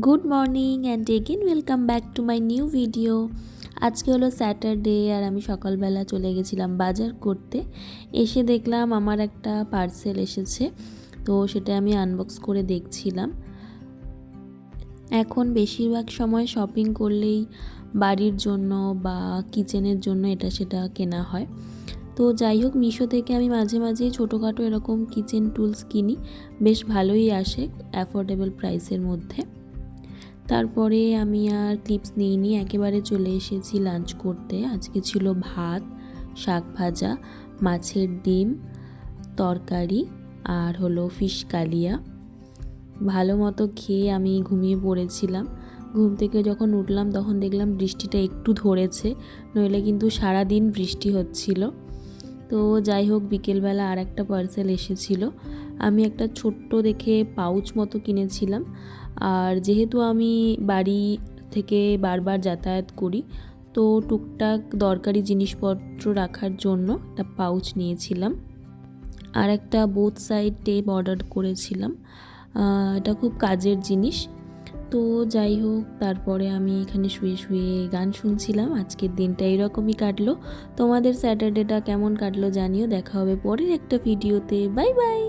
Good morning and again welcome back to my new video. আজকে হলো Saturday আর আমি সকালবেলা চলে গেছিলাম বাজার করতে। এসে দেখলাম আমার একটা পার্সেল এসেছে, তো সেটা আমি আনবক্স করে দেখছিলাম। এখন বেশিরভাগ সময় শপিং করলেই বাড়ির জন্য বা কিচেনের জন্য এটা সেটা কেনা হয়। তো যাই হোক, মিশো থেকে আমি মাঝে মাঝেই ছোটোখাটো এরকম কিচেন টুলস কিনি, বেশ ভালোই আসে অ্যাফোর্ডেবল প্রাইসের মধ্যে। তারপরে আমি আর ক্লিপস নিইনি, একেবারে চলে এসেছি লাঞ্চ করতে। আজকে ছিল ভাত, শাক ভাজা, মাছের ডিম তরকারি আর হলো ফিশ কালিয়া। ভালো মতো খেয়ে আমি ঘুমিয়ে পড়েছিলাম। ঘুম থেকে যখন উঠলাম তখন দেখলাম বৃষ্টিটা একটু ধরেছে, নইলে কিন্তু সারা দিন বৃষ্টি হচ্ছিল। তো যাই হোক, বিকেলবেলা আর একটা পার্সেল এসেছিলো। আমি একটা ছোট্ট দেখে পাউচ মতো কিনেছিলাম, আর যেহেতু আমি বাড়ি থেকে বারবার যাতায়াত করি, তো টুকটাক দরকারি জিনিসপত্র রাখার জন্য একটা পাউচ নিয়েছিলাম। আর একটা বোথ সাইড টেপ অর্ডার করেছিলাম, এটা খুব কাজের জিনিস। তো যাই হোক, তারপরে আমি এখানে শুয়ে শুয়ে গান শুনছিলাম। আজকের দিনটা এরকমই কাটলো। তোমাদের স্যাটারডেটা কেমন কাটলো জানিও। দেখা হবে পরের একটা ভিডিওতে। Bye bye.